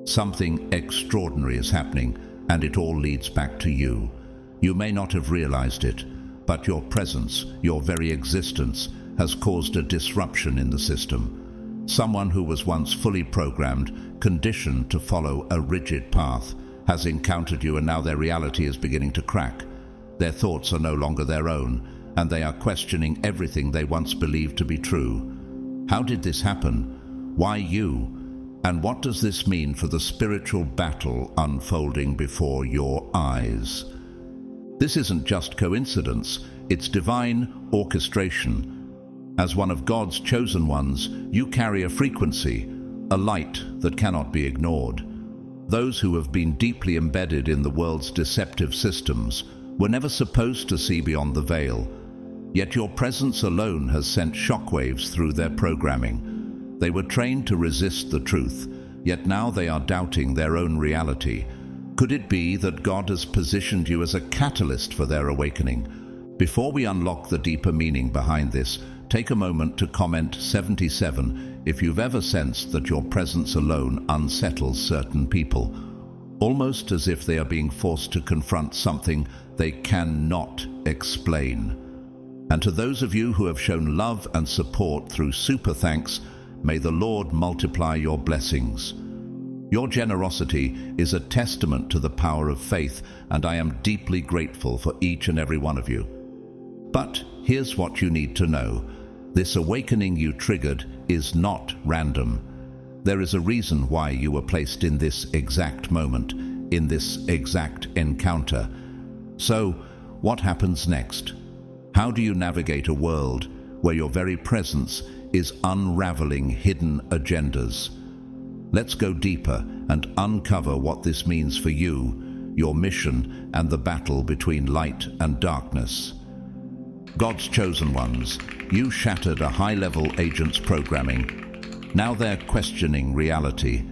Something extraordinary is happening, and it all leads back to you. You may not have realized it, but your presence, your very existence, has caused a disruption in the system. Someone who was once fully programmed, conditioned to follow a rigid path, has encountered you, and now their reality is beginning to crack. Their thoughts are no longer their own, and they are questioning everything they once believed to be true. How did this happen? Why you? And what does this mean for the spiritual battle unfolding before your eyes? This isn't just coincidence, it's divine orchestration. As one of God's chosen ones, you carry a frequency, a light that cannot be ignored. Those who have been deeply embedded in the world's deceptive systems were never supposed to see beyond the veil. Yet your presence alone has sent shockwaves through their programming. They were trained to resist the truth, yet now they are doubting their own reality. Could it be that God has positioned you as a catalyst for their awakening? Before we unlock the deeper meaning behind this, take a moment to comment 77 if you've ever sensed that your presence alone unsettles certain people, almost as if they are being forced to confront something they cannot explain. And to those of you who have shown love and support through super thanks, may the Lord multiply your blessings. Your generosity is a testament to the power of faith, and I am deeply grateful for each and every one of you. But here's what you need to know. This awakening you triggered is not random. There is a reason why you were placed in this exact moment, in this exact encounter. So, what happens next? How do you navigate a world where your very presence is unraveling hidden agendas? Let's go deeper and uncover what this means for you, your mission, and the battle between light and darkness. God's chosen ones, you shattered a high-level agent's programming. Now they're questioning reality.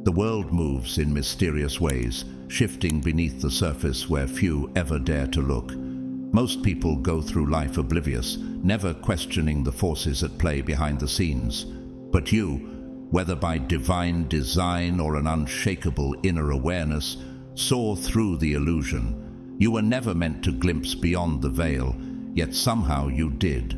The world moves in mysterious ways, shifting beneath the surface where few ever dare to look. Most people go through life oblivious, never questioning the forces at play behind the scenes. But you, whether by divine design or an unshakable inner awareness, saw through the illusion. You were never meant to glimpse beyond the veil, yet somehow you did.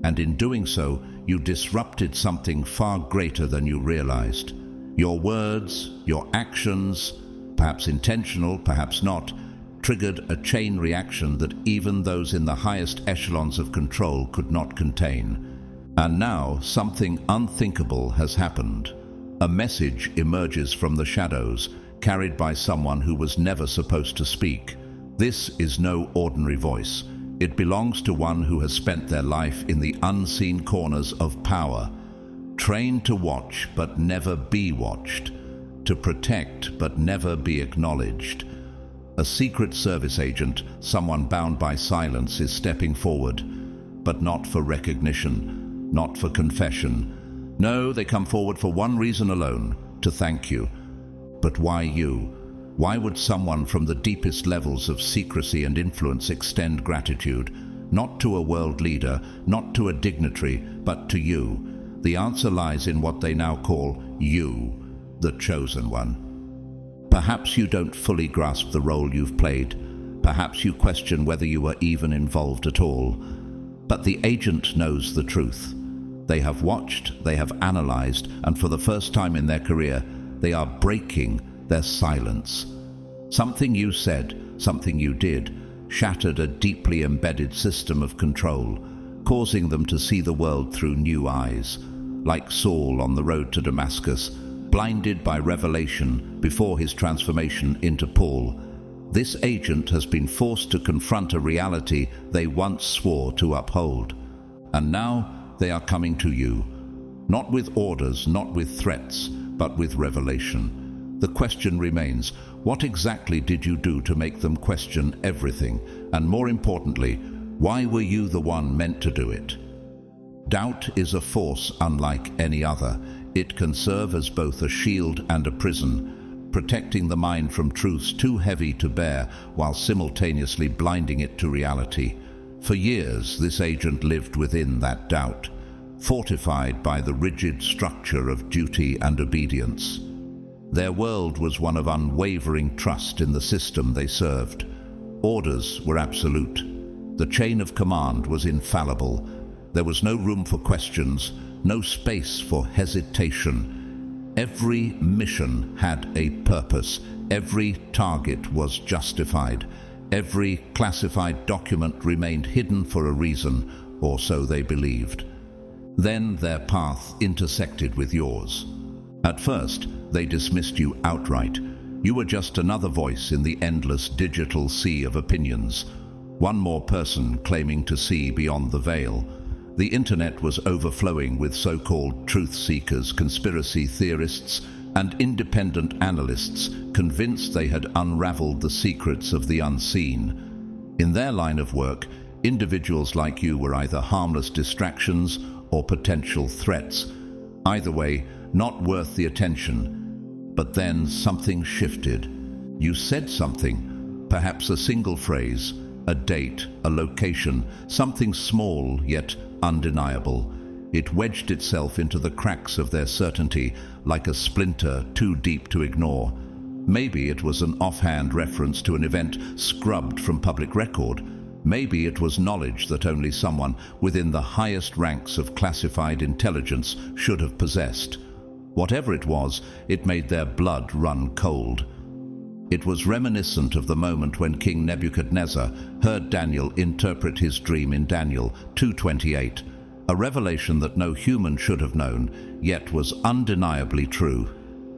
And in doing so, you disrupted something far greater than you realized. Your words, your actions, perhaps intentional, perhaps not, triggered a chain reaction that even those in the highest echelons of control could not contain. And now something unthinkable has happened. A message emerges from the shadows, carried by someone who was never supposed to speak. This is no ordinary voice. It belongs to one who has spent their life in the unseen corners of power, trained to watch but never be watched, to protect but never be acknowledged. A secret service agent, someone bound by silence, is stepping forward, but not for recognition, not for confession. No, they come forward for one reason alone, to thank you. But why you? Why would someone from the deepest levels of secrecy and influence extend gratitude? Not to a world leader, not to a dignitary, but to you. The answer lies in what they now call you, the chosen one. Perhaps you don't fully grasp the role you've played. Perhaps you question whether you were even involved at all. But the agent knows the truth. They have watched, they have analyzed, and for the first time in their career, they are breaking their silence. Something you said, something you did, shattered a deeply embedded system of control, causing them to see the world through new eyes. Like Saul on the road to Damascus, blinded by revelation before his transformation into Paul, this agent has been forced to confront a reality they once swore to uphold. And now they are coming to you, not with orders, not with threats, but with revelation. The question remains, what exactly did you do to make them question everything? And more importantly, why were you the one meant to do it? Doubt is a force unlike any other. It can serve as both a shield and a prison. protecting the mind from truths too heavy to bear while simultaneously blinding it to reality. For years, this agent lived within that doubt, fortified by the rigid structure of duty and obedience. Their world was one of unwavering trust in the system they served. Orders were absolute. The chain of command was infallible. There was no room for questions, no space for hesitation. Every mission had a purpose. Every target was justified. Every classified document remained hidden for a reason, or so they believed. Then their path intersected with yours. At first, they dismissed you outright. You were just another voice in the endless digital sea of opinions. One more person claiming to see beyond the veil. The internet was overflowing with so-called truth seekers, conspiracy theorists, and independent analysts convinced they had unraveled the secrets of the unseen. In their line of work, individuals like you were either harmless distractions or potential threats. Either way, not worth the attention. But then something shifted. You said something, perhaps a single phrase, a date, a location, something small yet undeniable. It wedged itself into the cracks of their certainty like a splinter too deep to ignore. Maybe it was an offhand reference to an event scrubbed from public record. Maybe it was knowledge that only someone within the highest ranks of classified intelligence should have possessed. Whatever it was, it made their blood run cold. It was reminiscent of the moment when King Nebuchadnezzar heard Daniel interpret his dream in Daniel 2:28, a revelation that no human should have known, yet was undeniably true.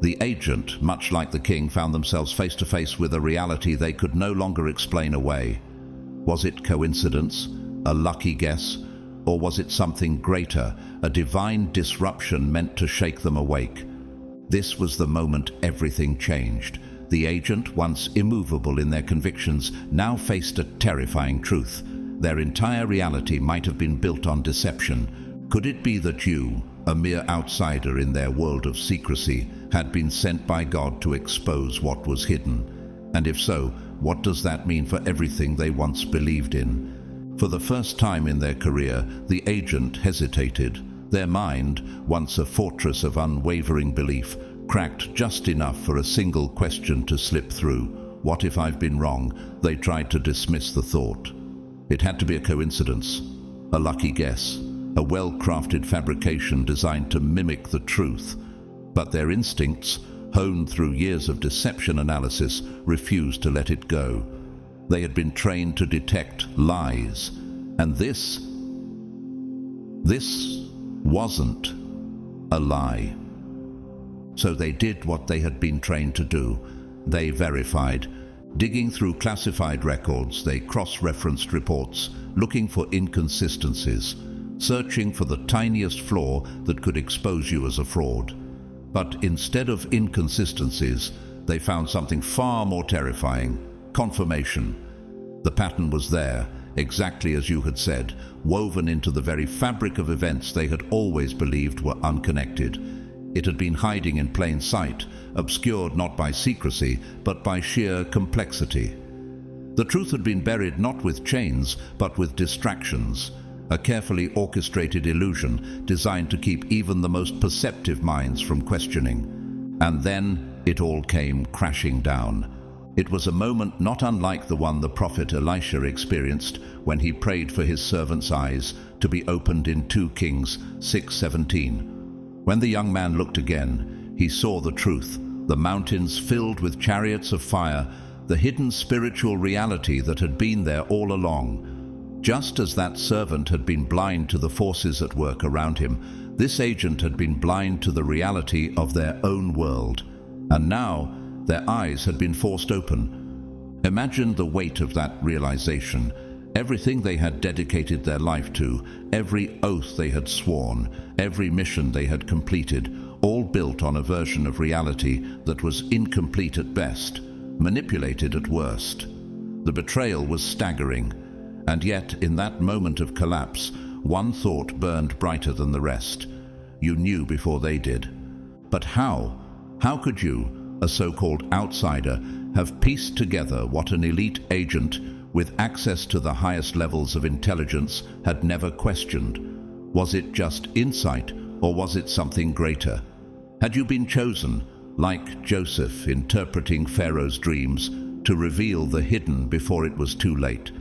The agent, much like the king, found themselves face to face with a reality they could no longer explain away. Was it coincidence, a lucky guess, or was it something greater, a divine disruption meant to shake them awake? This was the moment everything changed. The agent, once immovable in their convictions, now faced a terrifying truth. Their entire reality might have been built on deception. Could it be that you, a mere outsider in their world of secrecy, had been sent by God to expose what was hidden? And if so, what does that mean for everything they once believed in? For the first time in their career, the agent hesitated. Their mind, once a fortress of unwavering belief, cracked just enough for a single question to slip through. What if I've been wrong? They tried to dismiss the thought. It had to be a coincidence, a lucky guess, a well-crafted fabrication designed to mimic the truth. But their instincts, honed through years of deception analysis, refused to let it go. They had been trained to detect lies, and this wasn't a lie. So they did what they had been trained to do. They verified. Digging through classified records, they cross-referenced reports, looking for inconsistencies, searching for the tiniest flaw that could expose you as a fraud. But instead of inconsistencies, they found something far more terrifying: confirmation. The pattern was there, exactly as you had said, woven into the very fabric of events they had always believed were unconnected. It had been hiding in plain sight, obscured not by secrecy, but by sheer complexity. The truth had been buried not with chains, but with distractions, a carefully orchestrated illusion designed to keep even the most perceptive minds from questioning. And then it all came crashing down. It was a moment not unlike the one the prophet Elisha experienced when he prayed for his servant's eyes to be opened in 2 Kings 6:17. When the young man looked again, he saw the truth, the mountains filled with chariots of fire, the hidden spiritual reality that had been there all along. Just as that servant had been blind to the forces at work around him, this agent had been blind to the reality of their own world. And now, their eyes had been forced open. Imagine the weight of that realization. Everything they had dedicated their life to, every oath they had sworn, every mission they had completed, all built on a version of reality that was incomplete at best, manipulated at worst. The betrayal was staggering, and yet in that moment of collapse, one thought burned brighter than the rest. You knew before they did. But how? How could you, a so-called outsider, have pieced together what an elite agent with access to the highest levels of intelligence had never questioned. Was it just insight, or was it something greater? Had you been chosen, like Joseph interpreting Pharaoh's dreams, to reveal the hidden before it was too late?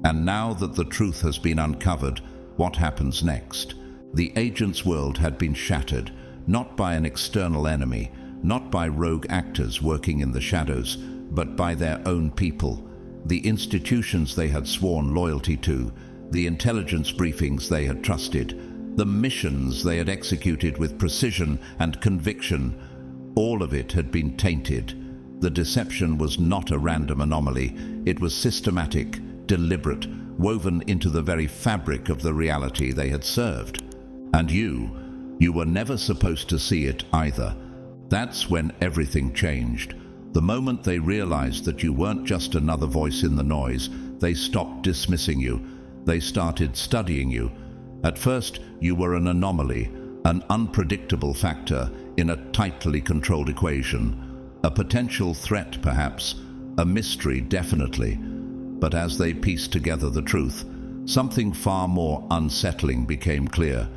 And now that the truth has been uncovered, what happens next? The agent's world had been shattered, not by an external enemy, not by rogue actors working in the shadows, but by their own people. The institutions they had sworn loyalty to, the intelligence briefings they had trusted, the missions they had executed with precision and conviction, all of it had been tainted. The deception was not a random anomaly. It was systematic, deliberate, woven into the very fabric of the reality they had served. And you were never supposed to see it either. That's when everything changed. The moment they realized that you weren't just another voice in the noise, they stopped dismissing you. They started studying you. At first, you were an anomaly, an unpredictable factor in a tightly controlled equation. A potential threat, perhaps. A mystery, definitely. But as they pieced together the truth, something far more unsettling became clear.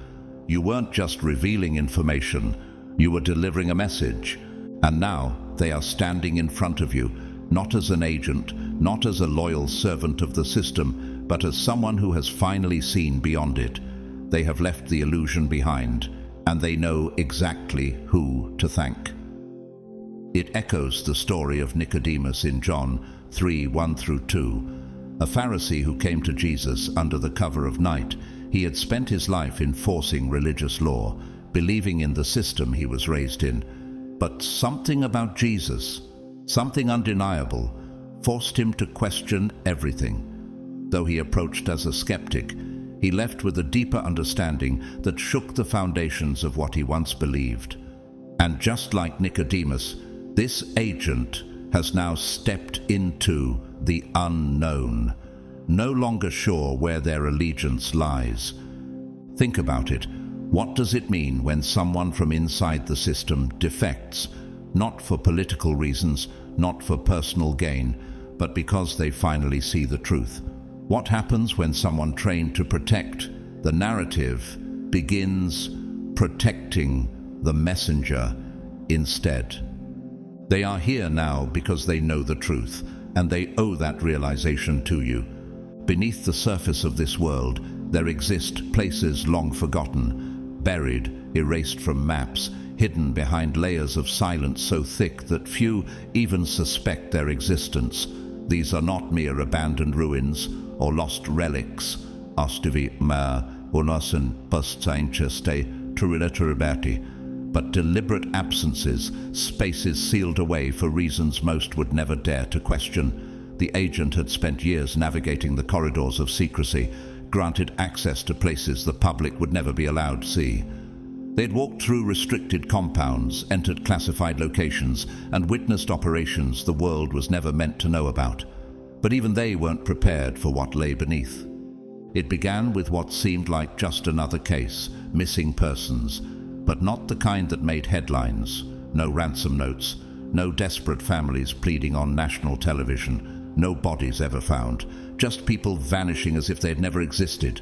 You weren't just revealing information, you were delivering a message. And now they are standing in front of you, not as an agent, not as a loyal servant of the system, but as someone who has finally seen beyond it. They have left the illusion behind, and they know exactly who to thank. It echoes the story of Nicodemus in John 3:1-2. A Pharisee who came to Jesus under the cover of night. He had spent his life enforcing religious law, believing in the system he was raised in. But something about Jesus, something undeniable, forced him to question everything. Though he approached as a skeptic, he left with a deeper understanding that shook the foundations of what he once believed. And just like Nicodemus, this agent has now stepped into the unknown, no longer sure where their allegiance lies. Think about it. What does it mean when someone from inside the system defects, not for political reasons, not for personal gain, but because they finally see the truth? What happens when someone trained to protect the narrative begins protecting the messenger instead? They are here now because they know the truth, and they owe that realization to you. Beneath the surface of this world, there exist places long forgotten, buried, erased from maps, hidden behind layers of silence so thick that few even suspect their existence. These are not mere abandoned ruins or lost relics, but deliberate absences, spaces sealed away for reasons most would never dare to question. The agent had spent years navigating the corridors of secrecy, granted access to places the public would never be allowed to see. They'd walked through restricted compounds, entered classified locations, and witnessed operations the world was never meant to know about. But even they weren't prepared for what lay beneath. It began with what seemed like just another case, missing persons, but not the kind that made headlines. No ransom notes, no desperate families pleading on national television, no bodies ever found, just people vanishing as if they'd never existed,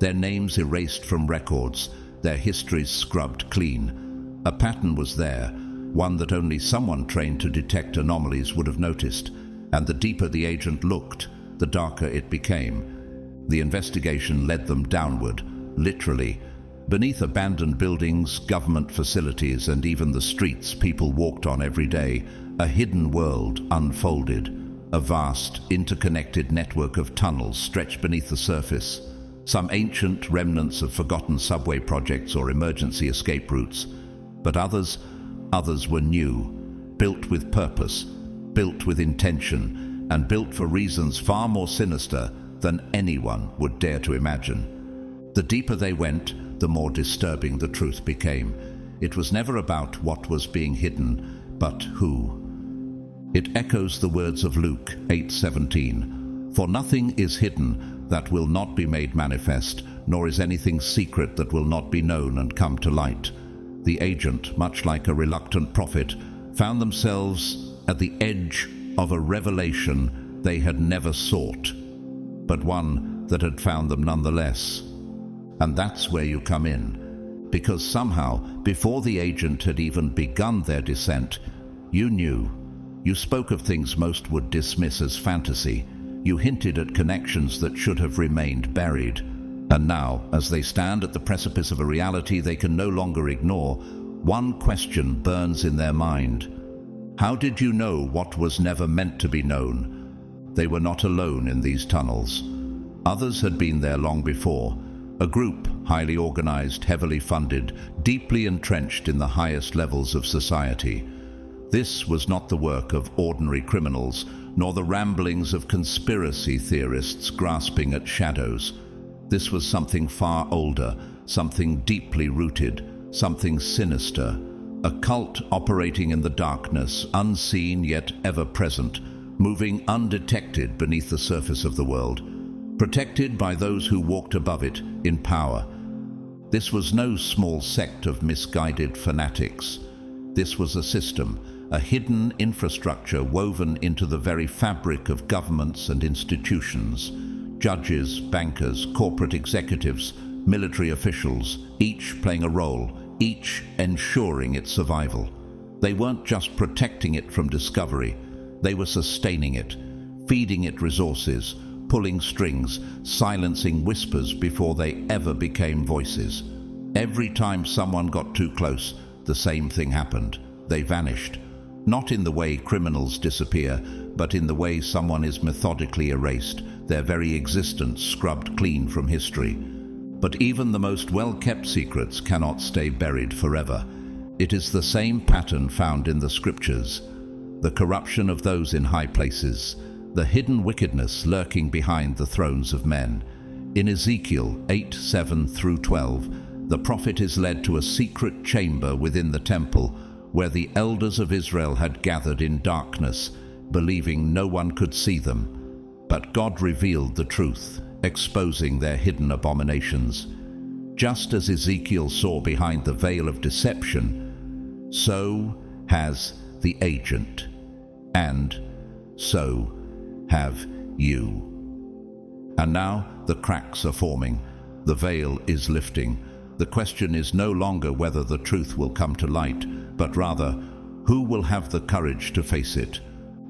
their names erased from records, their histories scrubbed clean. A pattern was there, one that only someone trained to detect anomalies would have noticed, and the deeper the agent looked, the darker it became. The investigation led them downward, literally. Beneath abandoned buildings, government facilities, and even the streets people walked on every day, a hidden world unfolded. A vast, interconnected network of tunnels stretched beneath the surface. Some ancient remnants of forgotten subway projects or emergency escape routes. But others were new, built with purpose, built with intention, and built for reasons far more sinister than anyone would dare to imagine. The deeper they went, the more disturbing the truth became. It was never about what was being hidden, but who. It echoes the words of Luke 8:17, "For nothing is hidden that will not be made manifest, nor is anything secret that will not be known and come to light." The agent, much like a reluctant prophet, found themselves at the edge of a revelation they had never sought, but one that had found them nonetheless. And that's where you come in, because somehow, before the agent had even begun their descent, you knew. You spoke of things most would dismiss as fantasy. You hinted at connections that should have remained buried. And now, as they stand at the precipice of a reality they can no longer ignore, one question burns in their mind. How did you know what was never meant to be known? They were not alone in these tunnels. Others had been there long before. A group, highly organized, heavily funded, deeply entrenched in the highest levels of society. This was not the work of ordinary criminals, nor the ramblings of conspiracy theorists grasping at shadows. This was something far older, something deeply rooted, something sinister, a cult operating in the darkness, unseen yet ever present, moving undetected beneath the surface of the world, protected by those who walked above it in power. This was no small sect of misguided fanatics. This was a system, a hidden infrastructure woven into the very fabric of governments and institutions. Judges, bankers, corporate executives, military officials, each playing a role, each ensuring its survival. They weren't just protecting it from discovery, they were sustaining it, feeding it resources, pulling strings, silencing whispers before they ever became voices. Every time someone got too close, the same thing happened. They vanished. Not in the way criminals disappear, but in the way someone is methodically erased, their very existence scrubbed clean from history. But even the most well-kept secrets cannot stay buried forever. It is the same pattern found in the scriptures. The corruption of those in high places, the hidden wickedness lurking behind the thrones of men. In Ezekiel 8:7-12, the prophet is led to a secret chamber within the temple where the elders of Israel had gathered in darkness, believing no one could see them. But God revealed the truth, exposing their hidden abominations. Just as Ezekiel saw behind the veil of deception, so has the agent, and so have you. And now the cracks are forming. The veil is lifting. The question is no longer whether the truth will come to light, but rather, who will have the courage to face it?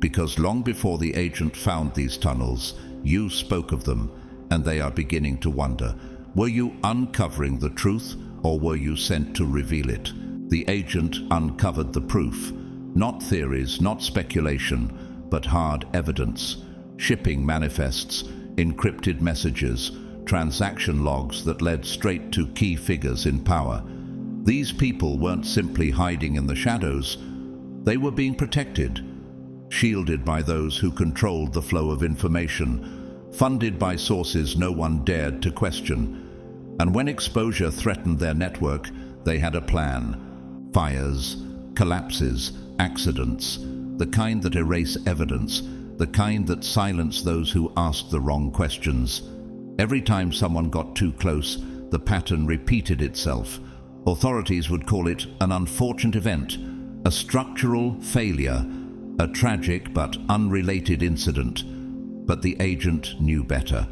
Because long before the agent found these tunnels, you spoke of them, and they are beginning to wonder. Were you uncovering the truth, or were you sent to reveal it? The agent uncovered the proof. Not theories, not speculation, but hard evidence. Shipping manifests, encrypted messages, transaction logs that led straight to key figures in power. These people weren't simply hiding in the shadows. They were being protected, shielded by those who controlled the flow of information, funded by sources no one dared to question. And when exposure threatened their network, they had a plan. Fires, collapses, accidents, the kind that erase evidence, the kind that silence those who asked the wrong questions. Every time someone got too close, the pattern repeated itself. Authorities would call it an unfortunate event, a structural failure, a tragic but unrelated incident. But the agent knew better.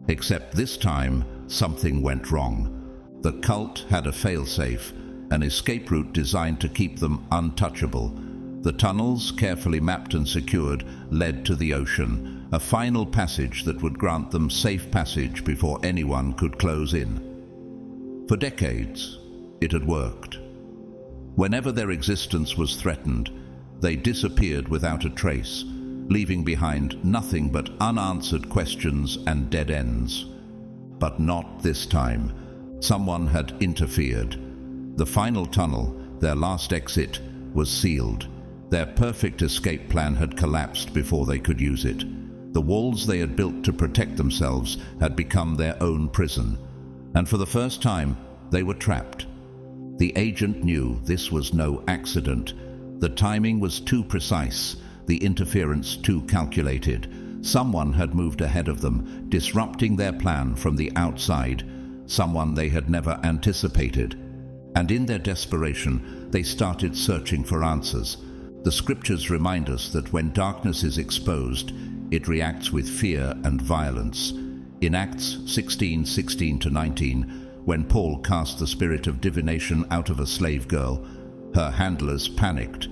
Except this time, something went wrong. The cult had a failsafe, an escape route designed to keep them untouchable. The tunnels, carefully mapped and secured, led to the ocean, a final passage that would grant them safe passage before anyone could close in. For decades, it had worked. Whenever their existence was threatened, they disappeared without a trace, leaving behind nothing but unanswered questions and dead ends. But not this time. Someone had interfered. The final tunnel, their last exit, was sealed. Their perfect escape plan had collapsed before they could use it. The walls they had built to protect themselves had become their own prison. And for the first time, they were trapped. The agent knew this was no accident. The timing was too precise, the interference too calculated. Someone had moved ahead of them, disrupting their plan from the outside, someone they had never anticipated. And in their desperation, they started searching for answers. The scriptures remind us that when darkness is exposed, it reacts with fear and violence. In Acts 16:16-19, when Paul cast the spirit of divination out of a slave girl, her handlers panicked,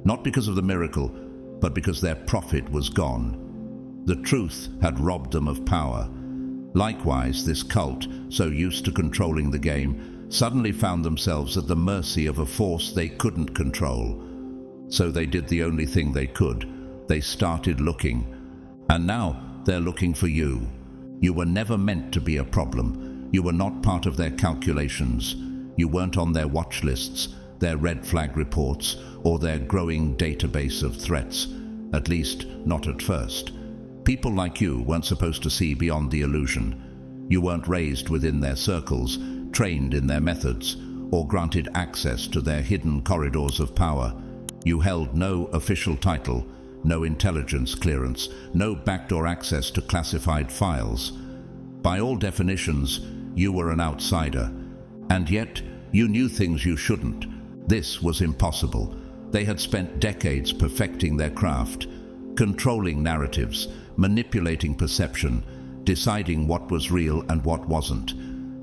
not because of the miracle, but because their prophet was gone. The truth had robbed them of power. Likewise, this cult, so used to controlling the game, suddenly found themselves at the mercy of a force they couldn't control. So they did the only thing they could. They started looking. And now they're looking for you. You were never meant to be a problem. You were not part of their calculations. You weren't on their watch lists, their red flag reports, or their growing database of threats. At least, not at first. People like you weren't supposed to see beyond the illusion. You weren't raised within their circles, trained in their methods, or granted access to their hidden corridors of power. You held no official title, no intelligence clearance, no backdoor access to classified files. By all definitions, you were an outsider. And yet, you knew things you shouldn't. This was impossible. They had spent decades perfecting their craft, controlling narratives, manipulating perception, deciding what was real and what wasn't.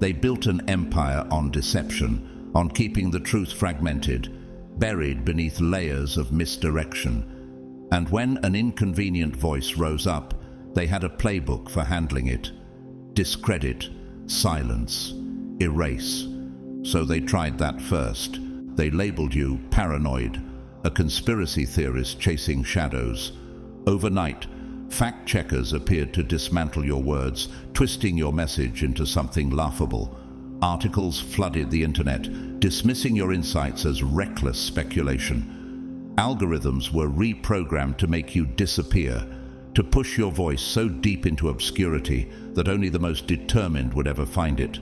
They built an empire on deception, on keeping the truth fragmented, buried beneath layers of misdirection. And when an inconvenient voice rose up, they had a playbook for handling it. Discredit, silence, erase. So they tried that first. They labeled you paranoid, a conspiracy theorist chasing shadows. Overnight, fact-checkers appeared to dismantle your words, twisting your message into something laughable. Articles flooded the internet, dismissing your insights as reckless speculation. Algorithms were reprogrammed to make you disappear, to push your voice so deep into obscurity that only the most determined would ever find it.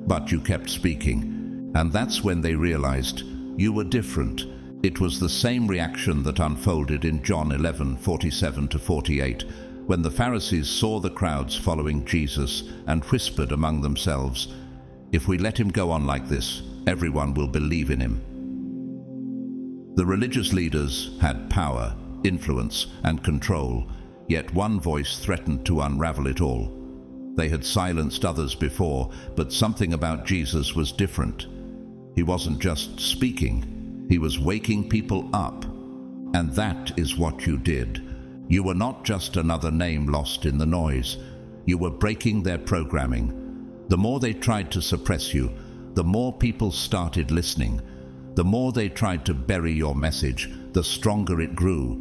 But you kept speaking, and that's when they realized you were different. It was the same reaction that unfolded in John 11:47-48, when the Pharisees saw the crowds following Jesus and whispered among themselves, "If we let him go on like this, everyone will believe in him." The religious leaders had power, influence, and control, yet one voice threatened to unravel it all. They had silenced others before, but something about Jesus was different. He wasn't just speaking, he was waking people up. And that is what you did. You were not just another name lost in the noise. You were breaking their programming. The more they tried to suppress you, the more people started listening. The more they tried to bury your message, the stronger it grew.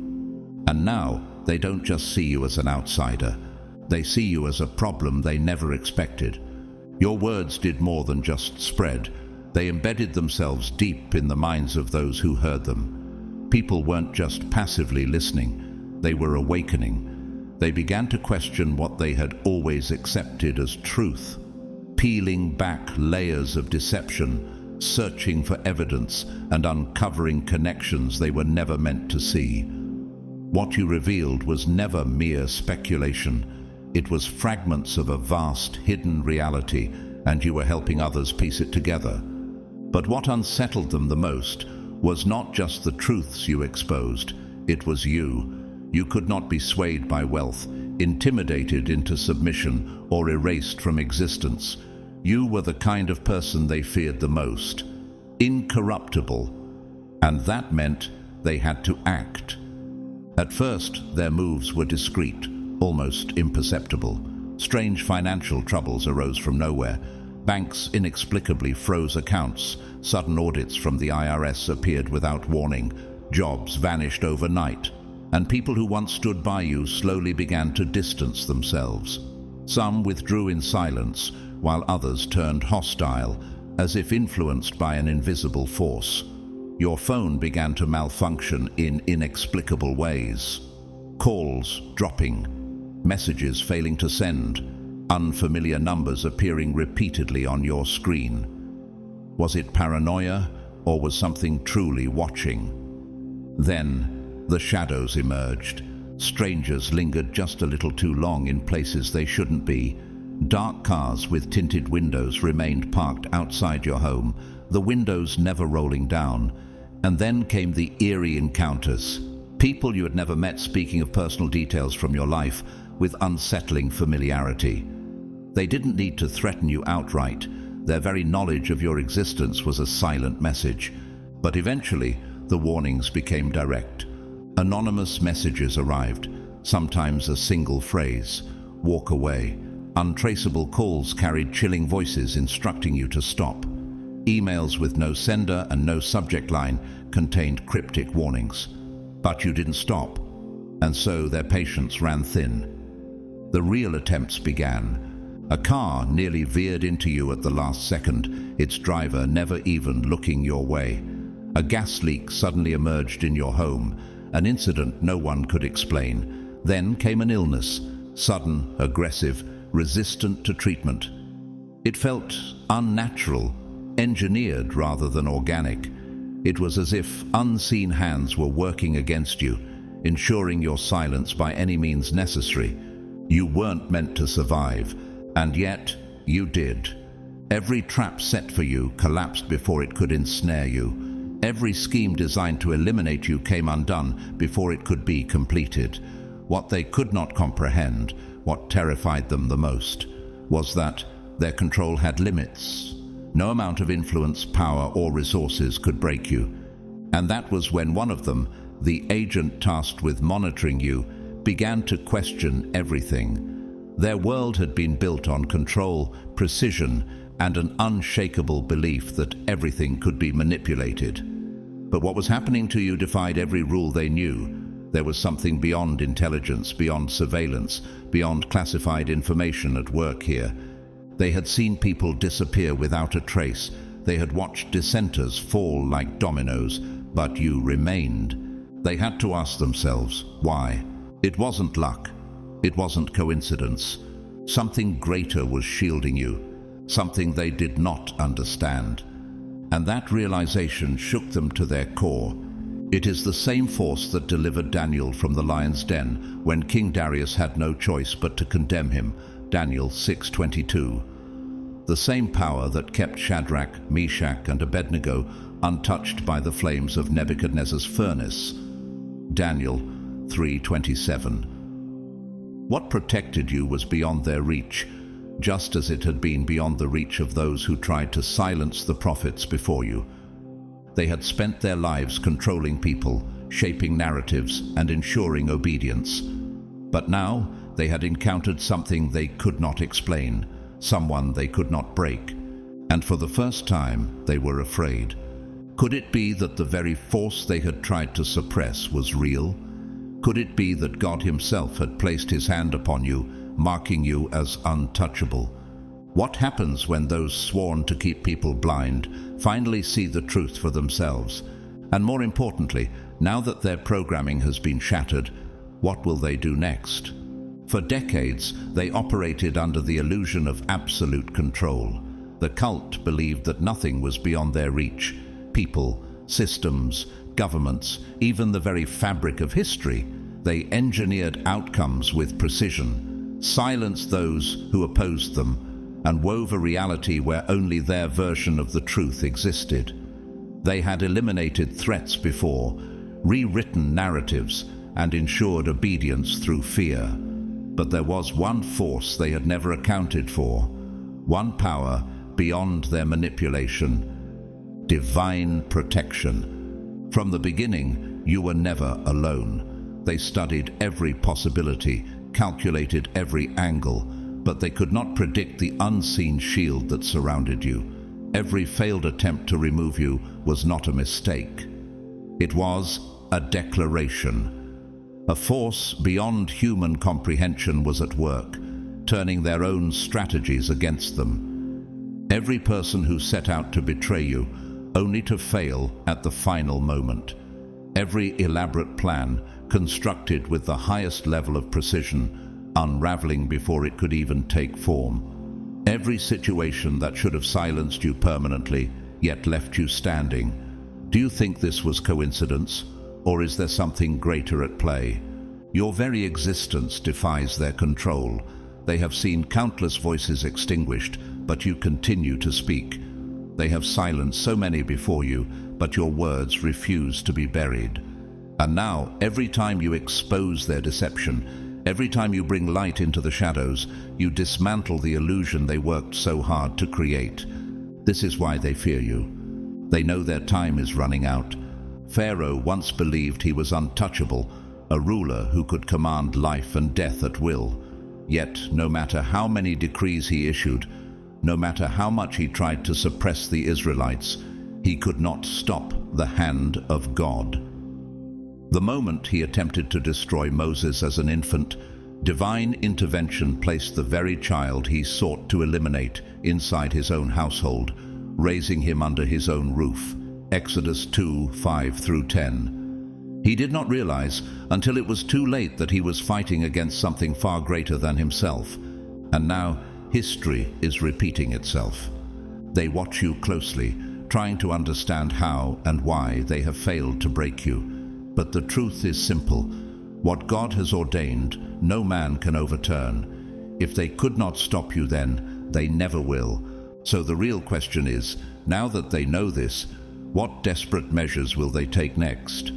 And now, they don't just see you as an outsider. They see you as a problem they never expected. Your words did more than just spread. They embedded themselves deep in the minds of those who heard them. People weren't just passively listening, they were awakening. They began to question what they had always accepted as truth, peeling back layers of deception, searching for evidence and uncovering connections they were never meant to see. What you revealed was never mere speculation. It was fragments of a vast, hidden reality, and you were helping others piece it together. But what unsettled them the most was not just the truths you exposed, it was you. You could not be swayed by wealth, intimidated into submission, or erased from existence. You were the kind of person they feared the most, incorruptible, and that meant they had to act. At first, their moves were discreet, almost imperceptible. Strange financial troubles arose from nowhere. Banks inexplicably froze accounts. Sudden audits from the IRS appeared without warning. Jobs vanished overnight. And people who once stood by you slowly began to distance themselves. Some withdrew in silence, while others turned hostile, as if influenced by an invisible force. Your phone began to malfunction in inexplicable ways. Calls dropping, messages failing to send, unfamiliar numbers appearing repeatedly on your screen. Was it paranoia, or was something truly watching? Then, the shadows emerged. Strangers lingered just a little too long in places they shouldn't be. Dark cars with tinted windows remained parked outside your home, the windows never rolling down. And then came the eerie encounters. People you had never met speaking of personal details from your life with unsettling familiarity. They didn't need to threaten you outright. Their very knowledge of your existence was a silent message. But eventually, the warnings became direct. Anonymous messages arrived, sometimes a single phrase, "Walk away." Untraceable calls carried chilling voices instructing you to stop. Emails with no sender and no subject line contained cryptic warnings. But you didn't stop, and so their patience ran thin. The real attempts began. A car nearly veered into you at the last second, its driver never even looking your way. A gas leak suddenly emerged in your home, an incident no one could explain. Then came an illness, sudden, aggressive, resistant to treatment. It felt unnatural, engineered rather than organic. It was as if unseen hands were working against you, ensuring your silence by any means necessary. You weren't meant to survive, and yet you did. Every trap set for you collapsed before it could ensnare you. Every scheme designed to eliminate you came undone before it could be completed. What they could not comprehend, what terrified them the most, was that their control had limits. No amount of influence, power, or resources could break you. And that was when one of them, the agent tasked with monitoring you, began to question everything. Their world had been built on control, precision, and an unshakable belief that everything could be manipulated. But what was happening to you defied every rule they knew. There was something beyond intelligence, beyond surveillance, beyond classified information at work here. They had seen people disappear without a trace. They had watched dissenters fall like dominoes, but you remained. They had to ask themselves, why? It wasn't luck. It wasn't coincidence. Something greater was shielding you, something they did not understand. And that realization shook them to their core. It is the same force that delivered Daniel from the lion's den when King Darius had no choice but to condemn him, Daniel 6:22. The same power that kept Shadrach, Meshach, and Abednego untouched by the flames of Nebuchadnezzar's furnace, Daniel 3:27. What protected you was beyond their reach, just as it had been beyond the reach of those who tried to silence the prophets before you. They had spent their lives controlling people, shaping narratives, and ensuring obedience. But now they had encountered something they could not explain, someone they could not break. And for the first time, they were afraid. Could it be that the very force they had tried to suppress was real? Could it be that God himself had placed his hand upon you, marking you as untouchable? What happens when those sworn to keep people blind finally see the truth for themselves? And more importantly, now that their programming has been shattered, what will they do next? For decades, they operated under the illusion of absolute control. The cult believed that nothing was beyond their reach. People, systems, governments, even the very fabric of history. They engineered outcomes with precision, silenced those who opposed them, and wove a reality where only their version of the truth existed. They had eliminated threats before, rewritten narratives, and ensured obedience through fear. But there was one force they had never accounted for, one power beyond their manipulation: divine protection. From the beginning, you were never alone. They studied every possibility, calculated every angle, but they could not predict the unseen shield that surrounded you. Every failed attempt to remove you was not a mistake. It was a declaration. A force beyond human comprehension was at work, turning their own strategies against them. Every person who set out to betray you, only to fail at the final moment. Every elaborate plan, constructed with the highest level of precision, unraveling before it could even take form. Every situation that should have silenced you permanently, yet left you standing. Do you think this was coincidence, or is there something greater at play? Your very existence defies their control. They have seen countless voices extinguished, but you continue to speak. They have silenced so many before you, but your words refuse to be buried. And now, every time you expose their deception, every time you bring light into the shadows, you dismantle the illusion they worked so hard to create. This is why they fear you. They know their time is running out. Pharaoh once believed he was untouchable, a ruler who could command life and death at will. Yet, no matter how many decrees he issued, no matter how much he tried to suppress the Israelites, he could not stop the hand of God. The moment he attempted to destroy Moses as an infant, divine intervention placed the very child he sought to eliminate inside his own household, raising him under his own roof. Exodus 2:5-10. He did not realize until it was too late that he was fighting against something far greater than himself. And now history is repeating itself. They watch you closely, trying to understand how and why they have failed to break you. But the truth is simple. What God has ordained, no man can overturn. If they could not stop you then, they never will. So the real question is, now that they know this, what desperate measures will they take next?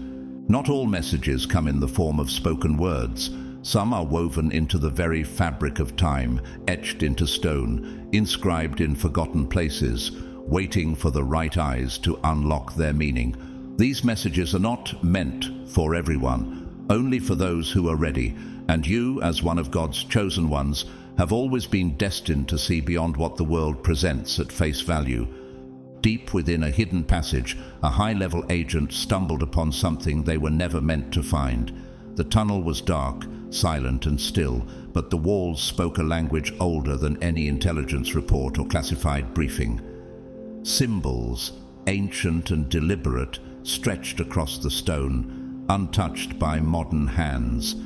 Not all messages come in the form of spoken words. Some are woven into the very fabric of time, etched into stone, inscribed in forgotten places, waiting for the right eyes to unlock their meaning. These messages are not meant for everyone, only for those who are ready, and you, as one of God's chosen ones, have always been destined to see beyond what the world presents at face value. Deep within a hidden passage, a high-level agent stumbled upon something they were never meant to find. The tunnel was dark, silent and still, but the walls spoke a language older than any intelligence report or classified briefing. Symbols, ancient and deliberate, stretched across the stone, untouched by modern hands.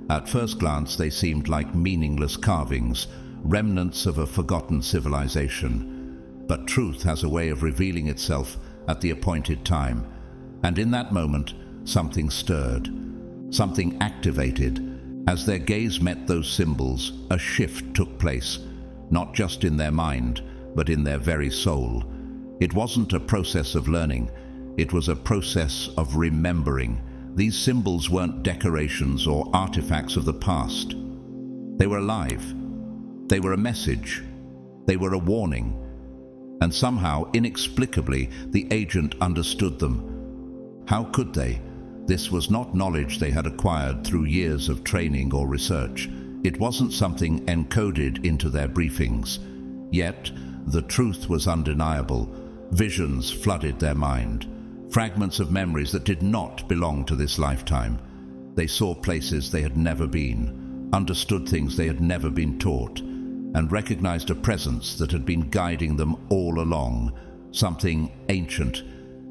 At first glance they seemed like meaningless carvings, remnants of a forgotten civilization. But truth has a way of revealing itself at the appointed time, and in that moment something stirred, something activated. As their gaze met those symbols, a shift took place, not just in their mind, but in their very soul. It wasn't a process of learning, it was a process of remembering. These symbols weren't decorations or artifacts of the past. They were alive. They were a message. They were a warning. And somehow, inexplicably, the agent understood them. How could they? This was not knowledge they had acquired through years of training or research. It wasn't something encoded into their briefings. Yet, the truth was undeniable. Visions flooded their mind. Fragments of memories that did not belong to this lifetime. They saw places they had never been, understood things they had never been taught, and recognized a presence that had been guiding them all along, something ancient,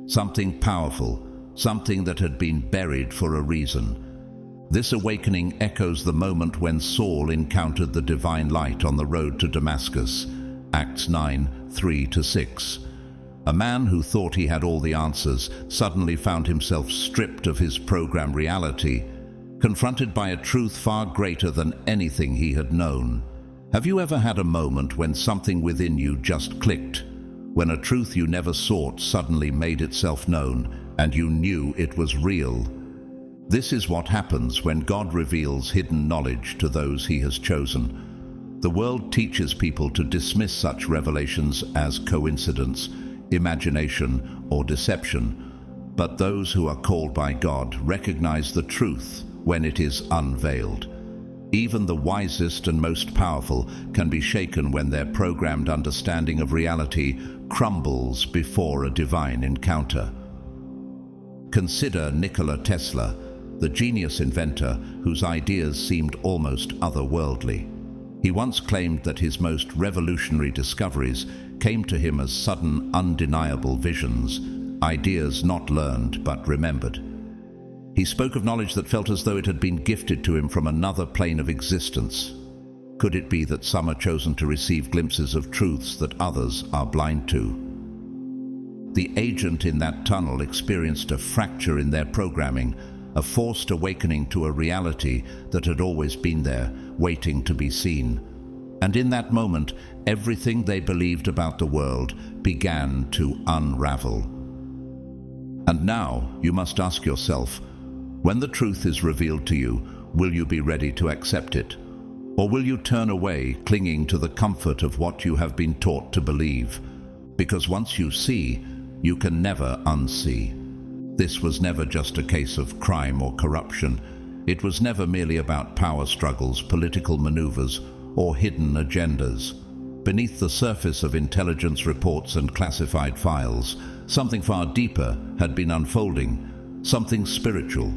something powerful, something that had been buried for a reason. This awakening echoes the moment when Saul encountered the divine light on the road to Damascus, Acts 9:3-6. A man who thought he had all the answers suddenly found himself stripped of his program reality, confronted by a truth far greater than anything he had known. Have you ever had a moment when something within you just clicked, when a truth you never sought suddenly made itself known, and you knew it was real? This is what happens when God reveals hidden knowledge to those he has chosen. The world teaches people to dismiss such revelations as coincidence, imagination, or deception, but those who are called by God recognize the truth when it is unveiled. Even the wisest and most powerful can be shaken when their programmed understanding of reality crumbles before a divine encounter. Consider Nikola Tesla, the genius inventor whose ideas seemed almost otherworldly. He once claimed that his most revolutionary discoveries came to him as sudden, undeniable visions, ideas not learned but remembered. He spoke of knowledge that felt as though it had been gifted to him from another plane of existence. Could it be that some are chosen to receive glimpses of truths that others are blind to? The agent in that tunnel experienced a fracture in their programming, a forced awakening to a reality that had always been there, waiting to be seen. And in that moment, everything they believed about the world began to unravel. And now you must ask yourself, when the truth is revealed to you, will you be ready to accept it? Or will you turn away, clinging to the comfort of what you have been taught to believe? Because once you see, you can never unsee. This was never just a case of crime or corruption. It was never merely about power struggles, political maneuvers, or hidden agendas. Beneath the surface of intelligence reports and classified files, something far deeper had been unfolding, something spiritual.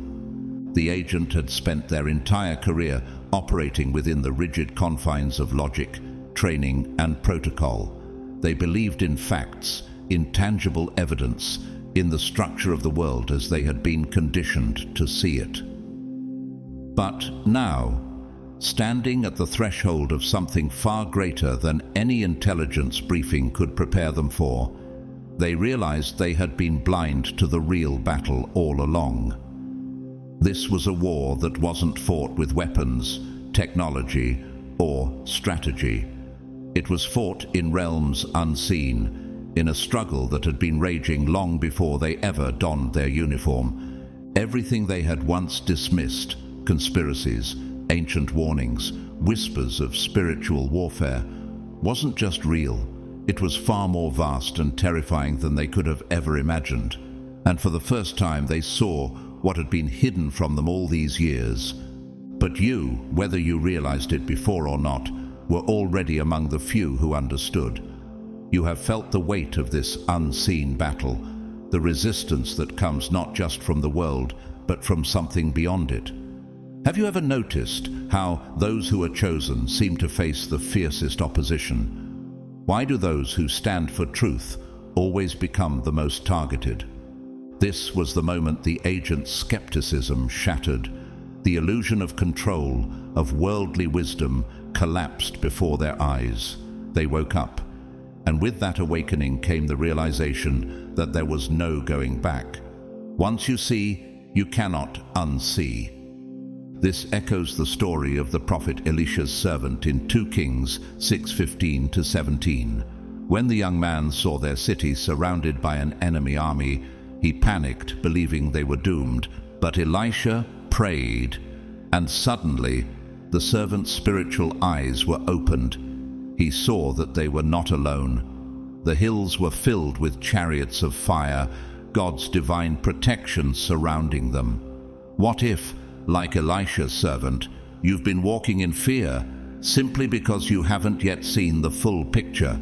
The agent had spent their entire career operating within the rigid confines of logic, training, and protocol. They believed in facts, in tangible evidence, in the structure of the world as they had been conditioned to see it. But now, standing at the threshold of something far greater than any intelligence briefing could prepare them for, they realized they had been blind to the real battle all along. This was a war that wasn't fought with weapons, technology, or strategy. It was fought in realms unseen, in a struggle that had been raging long before they ever donned their uniform. Everything they had once dismissed, conspiracies, ancient warnings, whispers of spiritual warfare, wasn't just real. It was far more vast and terrifying than they could have ever imagined. And for the first time they saw what had been hidden from them all these years. But you, whether you realized it before or not, were already among the few who understood. You have felt the weight of this unseen battle, the resistance that comes not just from the world, but from something beyond it. Have you ever noticed how those who are chosen seem to face the fiercest opposition? Why do those who stand for truth always become the most targeted? This was the moment the agent's skepticism shattered. The illusion of control, of worldly wisdom, collapsed before their eyes. They woke up, and with that awakening came the realization that there was no going back. Once you see, you cannot unsee. This echoes the story of the prophet Elisha's servant in 2 Kings 6:15-17. When the young man saw their city surrounded by an enemy army, he panicked, believing they were doomed. But Elisha prayed, and suddenly the servant's spiritual eyes were opened. He saw that they were not alone. The hills were filled with chariots of fire, God's divine protection surrounding them. What if, like Elisha's servant, you've been walking in fear simply because you haven't yet seen the full picture?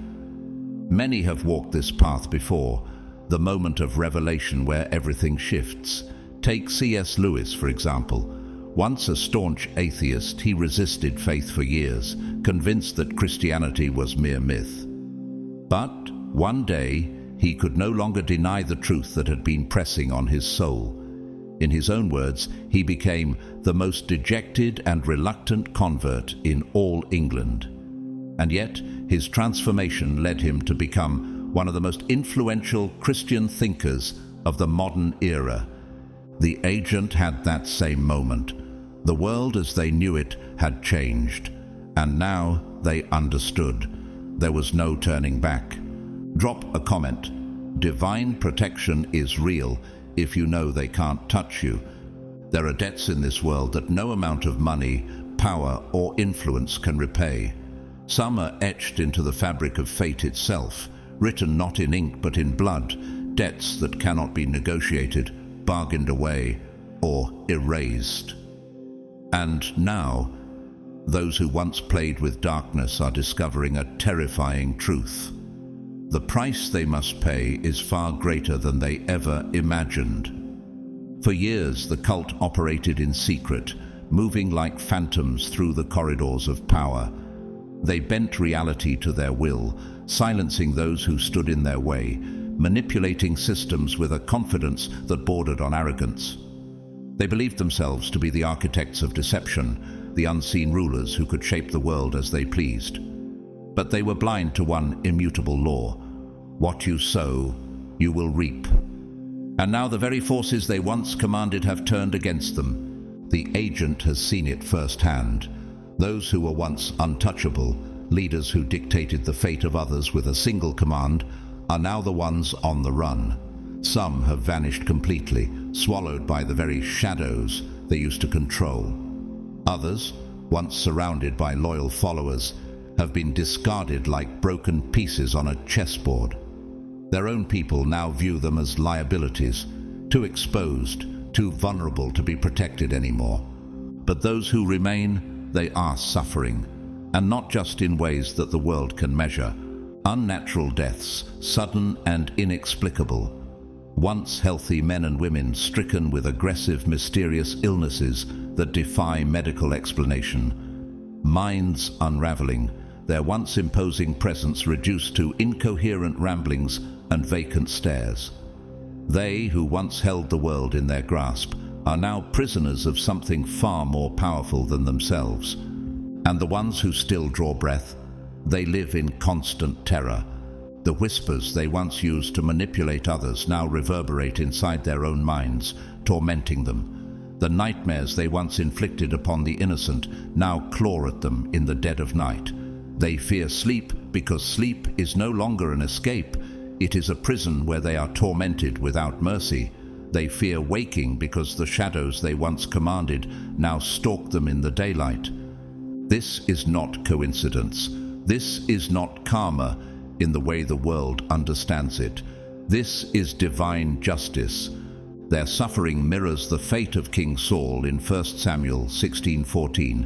Many have walked this path before, the moment of revelation where everything shifts. Take C.S. Lewis, for example. Once a staunch atheist, he resisted faith for years, convinced that Christianity was mere myth. But one day, he could no longer deny the truth that had been pressing on his soul. In his own words, he became the most dejected and reluctant convert in all England. And yet, his transformation led him to become one of the most influential Christian thinkers of the modern era. The agent had that same moment. The world as they knew it had changed, and now they understood. There was no turning back. Drop a comment. Divine protection is real if you know they can't touch you. There are debts in this world that no amount of money, power, or influence can repay. Some are etched into the fabric of fate itself, written not in ink but in blood, debts that cannot be negotiated, bargained away, or erased. And now, those who once played with darkness are discovering a terrifying truth. The price they must pay is far greater than they ever imagined. For years, the cult operated in secret, moving like phantoms through the corridors of power. They bent reality to their will, silencing those who stood in their way, manipulating systems with a confidence that bordered on arrogance. They believed themselves to be the architects of deception, the unseen rulers who could shape the world as they pleased. But they were blind to one immutable law: what you sow, you will reap. And now the very forces they once commanded have turned against them. The agent has seen it firsthand. Those who were once untouchable, leaders who dictated the fate of others with a single command, are now the ones on the run. Some have vanished completely, swallowed by the very shadows they used to control. Others, once surrounded by loyal followers, have been discarded like broken pieces on a chessboard. Their own people now view them as liabilities, too exposed, too vulnerable to be protected anymore. But those who remain, they are suffering, and not just in ways that the world can measure. Unnatural deaths, sudden and inexplicable. Once healthy men and women stricken with aggressive, mysterious illnesses that defy medical explanation. Minds unraveling, their once imposing presence reduced to incoherent ramblings and vacant stares. They who once held the world in their grasp are now prisoners of something far more powerful than themselves. And the ones who still draw breath, they live in constant terror. The whispers they once used to manipulate others now reverberate inside their own minds, tormenting them. The nightmares they once inflicted upon the innocent now claw at them in the dead of night. They fear sleep because sleep is no longer an escape. It is a prison where they are tormented without mercy. They fear waking because the shadows they once commanded now stalk them in the daylight. This is not coincidence. This is not karma in the way the world understands it. This is divine justice. Their suffering mirrors the fate of King Saul in 1 Samuel 16:14,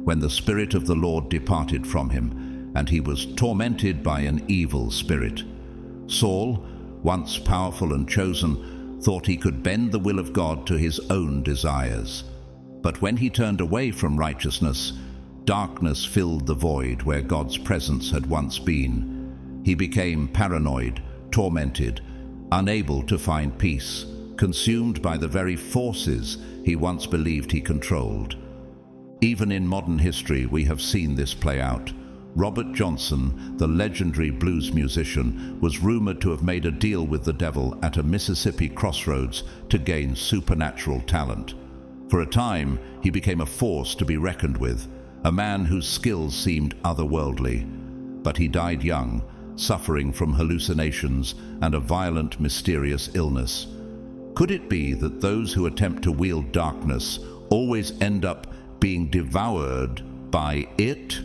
when the Spirit of the Lord departed from him, and he was tormented by an evil spirit. Saul, once powerful and chosen, thought he could bend the will of God to his own desires. But when he turned away from righteousness, darkness filled the void where God's presence had once been. He became paranoid, tormented, unable to find peace, consumed by the very forces he once believed he controlled. Even in modern history, we have seen this play out. Robert Johnson, the legendary blues musician, was rumored to have made a deal with the devil at a Mississippi crossroads to gain supernatural talent. For a time, he became a force to be reckoned with, a man whose skills seemed otherworldly. But he died young, suffering from hallucinations and a violent, mysterious illness. Could it be that those who attempt to wield darkness always end up being devoured by it?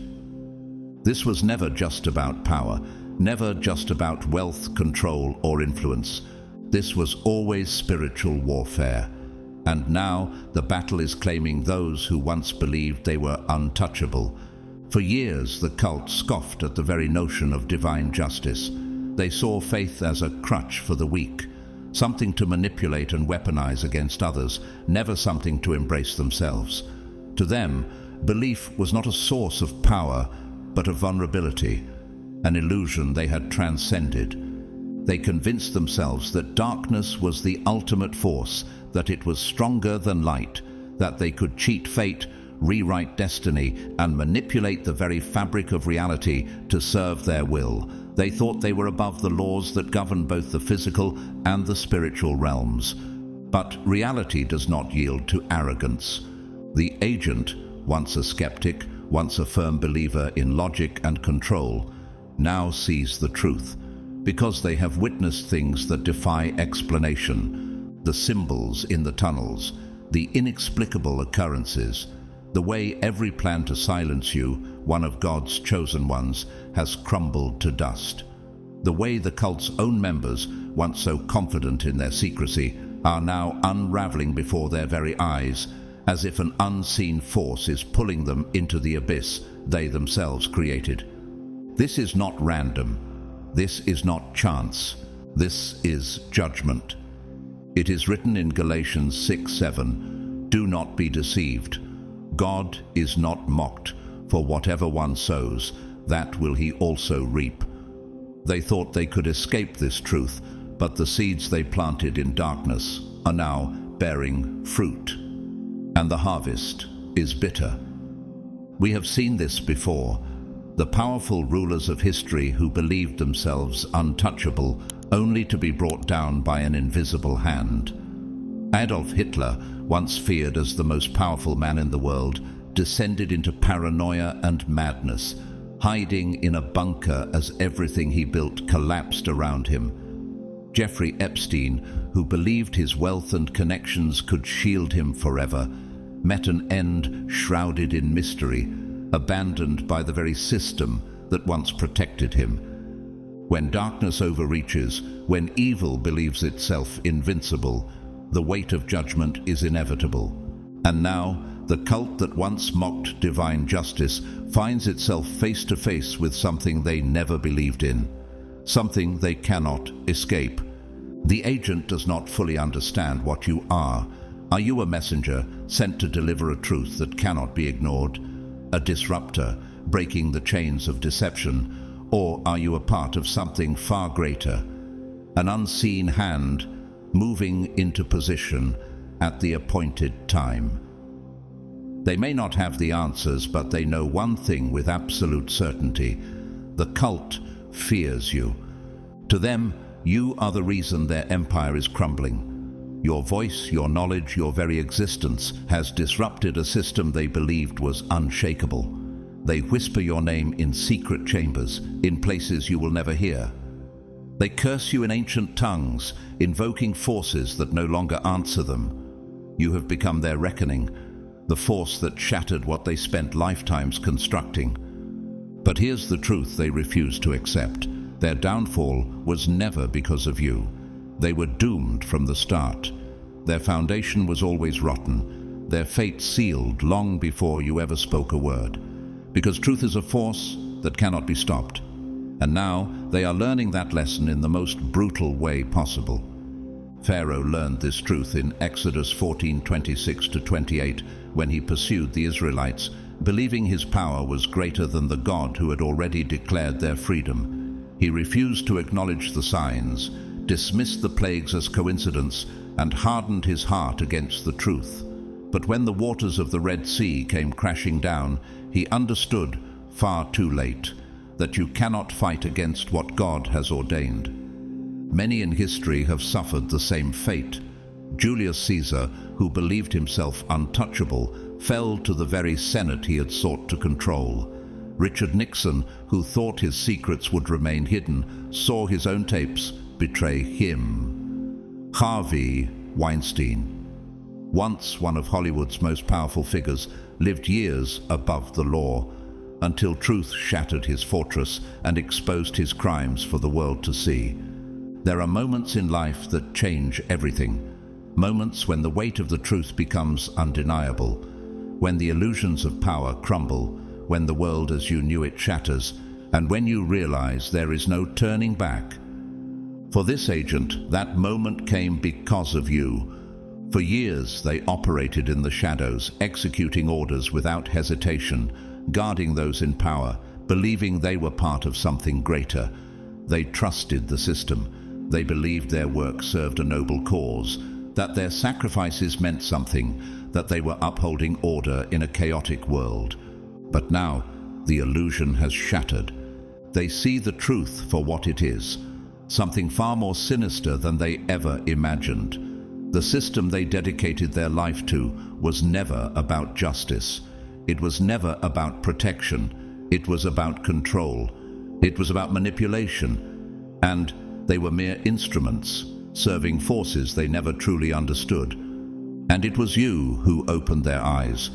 This was never just about power, never just about wealth, control, or influence. This was always spiritual warfare. And now the battle is claiming those who once believed they were untouchable. For years, the cult scoffed at the very notion of divine justice. They saw faith as a crutch for the weak, something to manipulate and weaponize against others, never something to embrace themselves. To them, belief was not a source of power, but of vulnerability, an illusion they had transcended. They convinced themselves that darkness was the ultimate force, that it was stronger than light, that they could cheat fate, rewrite destiny, and manipulate the very fabric of reality to serve their will. They thought they were above the laws that govern both the physical and the spiritual realms. But reality does not yield to arrogance. The agent, once a skeptic, once a firm believer in logic and control, now sees the truth, because they have witnessed things that defy explanation. The symbols in the tunnels, the inexplicable occurrences, the way every plan to silence you, one of God's chosen ones, has crumbled to dust. The way the cult's own members, once so confident in their secrecy, are now unraveling before their very eyes, as if an unseen force is pulling them into the abyss they themselves created. This is not random. This is not chance. This is judgment. It is written in Galatians 6:7, "Do not be deceived. God is not mocked, for whatever one sows, that will he also reap." They thought they could escape this truth, but the seeds they planted in darkness are now bearing fruit, and the harvest is bitter. We have seen this before. The powerful rulers of history who believed themselves untouchable, only to be brought down by an invisible hand. Adolf Hitler, once feared as the most powerful man in the world, descended into paranoia and madness, hiding in a bunker as everything he built collapsed around him. Jeffrey Epstein, who believed his wealth and connections could shield him forever, met an end shrouded in mystery, abandoned by the very system that once protected him. When darkness overreaches, when evil believes itself invincible, the weight of judgment is inevitable. And now, the cult that once mocked divine justice finds itself face to face with something they never believed in, something they cannot escape. The agent does not fully understand what you are. Are you a messenger sent to deliver a truth that cannot be ignored? A disruptor, breaking the chains of deception? Or are you a part of something far greater? An unseen hand moving into position at the appointed time. They may not have the answers, but they know one thing with absolute certainty. The cult fears you. To them, you are the reason their empire is crumbling. Your voice, your knowledge, your very existence has disrupted a system they believed was unshakable. They whisper your name in secret chambers, in places you will never hear. They curse you in ancient tongues, invoking forces that no longer answer them. You have become their reckoning, the force that shattered what they spent lifetimes constructing. But here's the truth they refuse to accept. Their downfall was never because of you. They were doomed from the start. Their foundation was always rotten, their fate sealed long before you ever spoke a word. Because truth is a force that cannot be stopped. And now they are learning that lesson in the most brutal way possible. Pharaoh learned this truth in Exodus 14:26-28 when he pursued the Israelites, believing his power was greater than the God who had already declared their freedom. He refused to acknowledge the signs, dismissed the plagues as coincidence, and hardened his heart against the truth. But when the waters of the Red Sea came crashing down, he understood, far too late, that you cannot fight against what God has ordained. Many in history have suffered the same fate. Julius Caesar, who believed himself untouchable, fell to the very Senate he had sought to control. Richard Nixon, who thought his secrets would remain hidden, saw his own tapes betray him. Harvey Weinstein, once one of Hollywood's most powerful figures, lived years above the law, until truth shattered his fortress and exposed his crimes for the world to see. There are moments in life that change everything. Moments when the weight of the truth becomes undeniable, when the illusions of power crumble, when the world as you knew it shatters, and when you realize there is no turning back. For this agent, that moment came because of you. For years they operated in the shadows, executing orders without hesitation, guarding those in power, believing they were part of something greater. They trusted the system. They believed their work served a noble cause, that their sacrifices meant something, that they were upholding order in a chaotic world. But now, the illusion has shattered. They see the truth for what it is, something far more sinister than they ever imagined. The system they dedicated their life to was never about justice. It was never about protection. It was about control. It was about manipulation. And they were mere instruments, serving forces they never truly understood. And it was you who opened their eyes.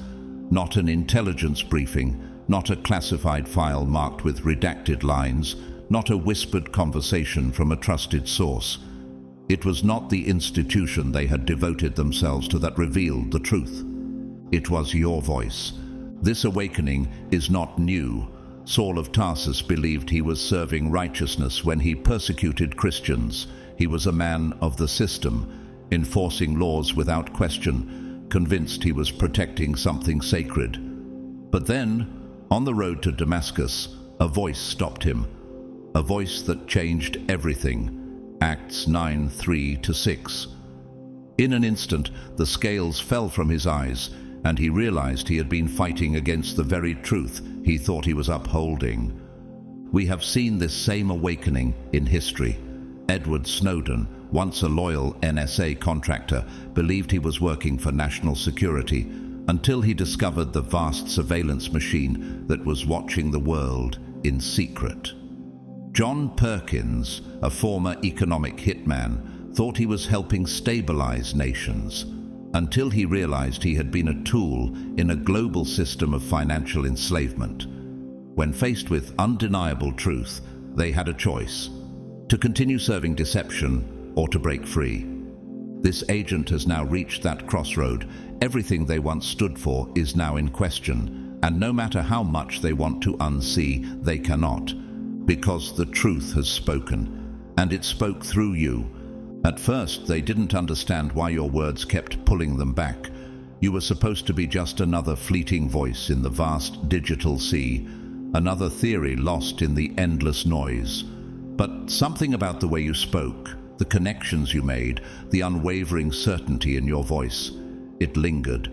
Not an intelligence briefing, not a classified file marked with redacted lines, not a whispered conversation from a trusted source. It was not the institution they had devoted themselves to that revealed the truth. It was your voice. This awakening is not new. Saul of Tarsus believed he was serving righteousness when he persecuted Christians. He was a man of the system, enforcing laws without question, convinced he was protecting something sacred. But then, on the road to Damascus, a voice stopped him, a voice that changed everything. Acts 9:3-6. In an instant, the scales fell from his eyes, and he realized he had been fighting against the very truth he thought he was upholding. We have seen this same awakening in history. Edward Snowden, once a loyal NSA contractor, believed he was working for national security until he discovered the vast surveillance machine that was watching the world in secret. John Perkins, a former economic hitman, thought he was helping stabilize nations, until he realized he had been a tool in a global system of financial enslavement. When faced with undeniable truth, they had a choice: to continue serving deception or to break free. This agent has now reached that crossroad. Everything they once stood for is now in question, and no matter how much they want to unsee, they cannot, because the truth has spoken, and it spoke through you. At first, they didn't understand why your words kept pulling them back. You were supposed to be just another fleeting voice in the vast digital sea, another theory lost in the endless noise. But something about the way you spoke, the connections you made, the unwavering certainty in your voice, it lingered.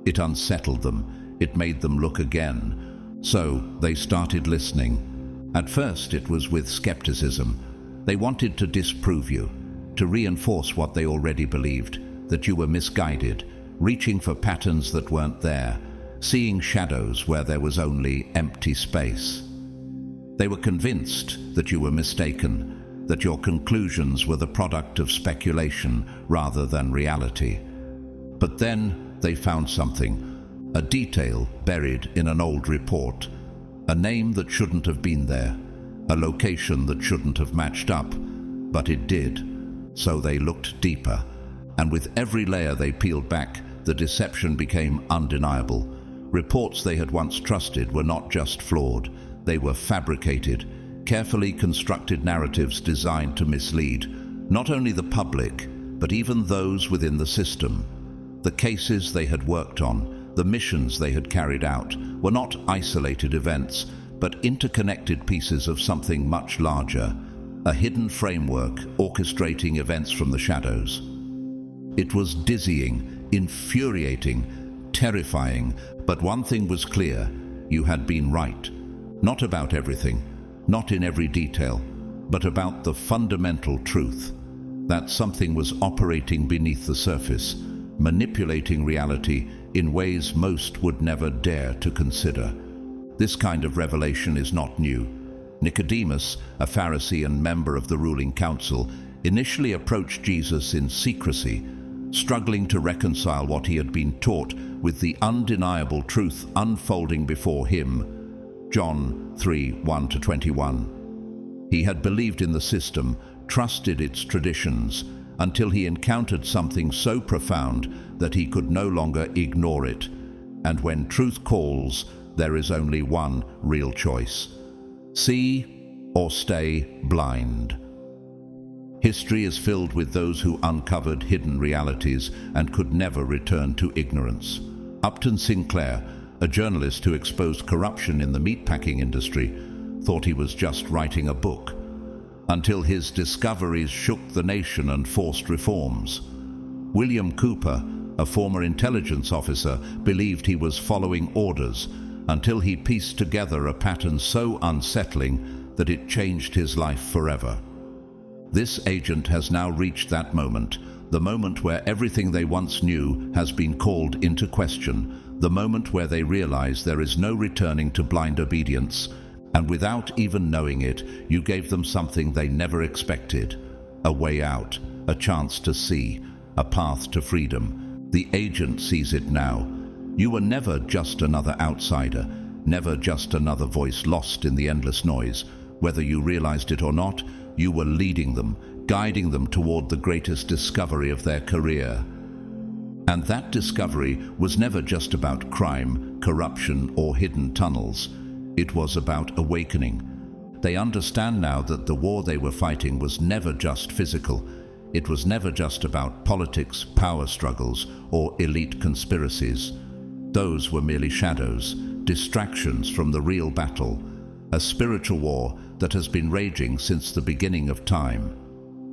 It unsettled them. It made them look again. So they started listening. At first, it was with skepticism. They wanted to disprove you, to reinforce what they already believed, that you were misguided, reaching for patterns that weren't there, seeing shadows where there was only empty space. They were convinced that you were mistaken, that your conclusions were the product of speculation rather than reality. But then they found something, a detail buried in an old report, a name that shouldn't have been there, a location that shouldn't have matched up, but it did. So they looked deeper, and with every layer they peeled back, the deception became undeniable. Reports they had once trusted were not just flawed, they were fabricated, carefully constructed narratives designed to mislead not only the public, but even those within the system. The cases they had worked on, the missions they had carried out, were not isolated events, but interconnected pieces of something much larger, a hidden framework orchestrating events from the shadows. It was dizzying, infuriating, terrifying, but one thing was clear: you had been right. Not about everything, not in every detail, but about the fundamental truth, that something was operating beneath the surface, manipulating reality in ways most would never dare to consider. This kind of revelation is not new. Nicodemus, a Pharisee and member of the ruling council, initially approached Jesus in secrecy, struggling to reconcile what he had been taught with the undeniable truth unfolding before him. John 3:1-21. He had believed in the system, trusted its traditions, until he encountered something so profound that he could no longer ignore it. And when truth calls, there is only one real choice: see or stay blind. History is filled with those who uncovered hidden realities and could never return to ignorance. Upton Sinclair, a journalist who exposed corruption in the meatpacking industry, thought he was just writing a book, until his discoveries shook the nation and forced reforms. William Cooper, a former intelligence officer, believed he was following orders, until he pieced together a pattern so unsettling that it changed his life forever. This agent has now reached that moment, the moment where everything they once knew has been called into question, the moment where they realize there is no returning to blind obedience, and without even knowing it, you gave them something they never expected: a way out, a chance to see, a path to freedom. The agent sees it now. You were never just another outsider, never just another voice lost in the endless noise. Whether you realized it or not, you were leading them, guiding them toward the greatest discovery of their career. And that discovery was never just about crime, corruption, or hidden tunnels. It was about awakening. They understand now that the war they were fighting was never just physical. It was never just about politics, power struggles, or elite conspiracies. Those were merely shadows, distractions from the real battle, a spiritual war that has been raging since the beginning of time.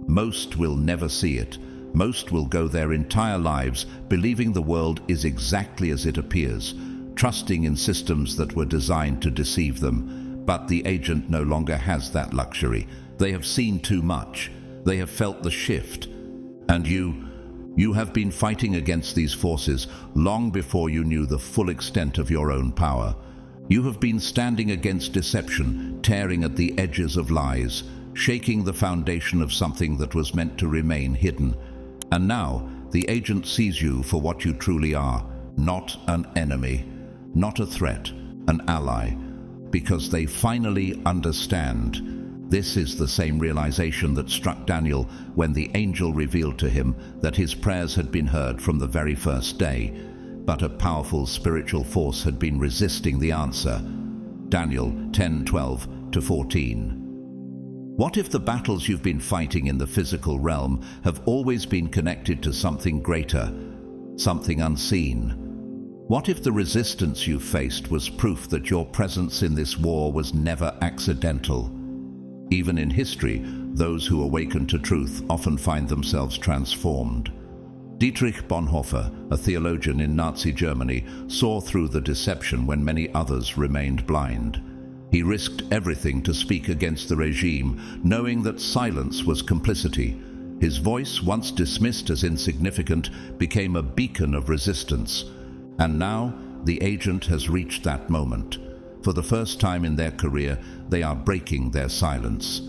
Most will never see it. Most will go their entire lives believing the world is exactly as it appears, trusting in systems that were designed to deceive them. But the agent no longer has that luxury. They have seen too much. They have felt the shift. And you have been fighting against these forces long before you knew the full extent of your own power. You have been standing against deception, tearing at the edges of lies, shaking the foundation of something that was meant to remain hidden. And now, the agent sees you for what you truly are, not an enemy, not a threat, an ally, because they finally understand. This is the same realization that struck Daniel when the angel revealed to him that his prayers had been heard from the very first day, but a powerful spiritual force had been resisting the answer. Daniel 10:12-14. What if the battles you've been fighting in the physical realm have always been connected to something greater, something unseen? What if the resistance you faced was proof that your presence in this war was never accidental? Even in history, those who awaken to truth often find themselves transformed. Dietrich Bonhoeffer, a theologian in Nazi Germany, saw through the deception when many others remained blind. He risked everything to speak against the regime, knowing that silence was complicity. His voice, once dismissed as insignificant, became a beacon of resistance. And now, the agent has reached that moment. For the first time in their career, they are breaking their silence.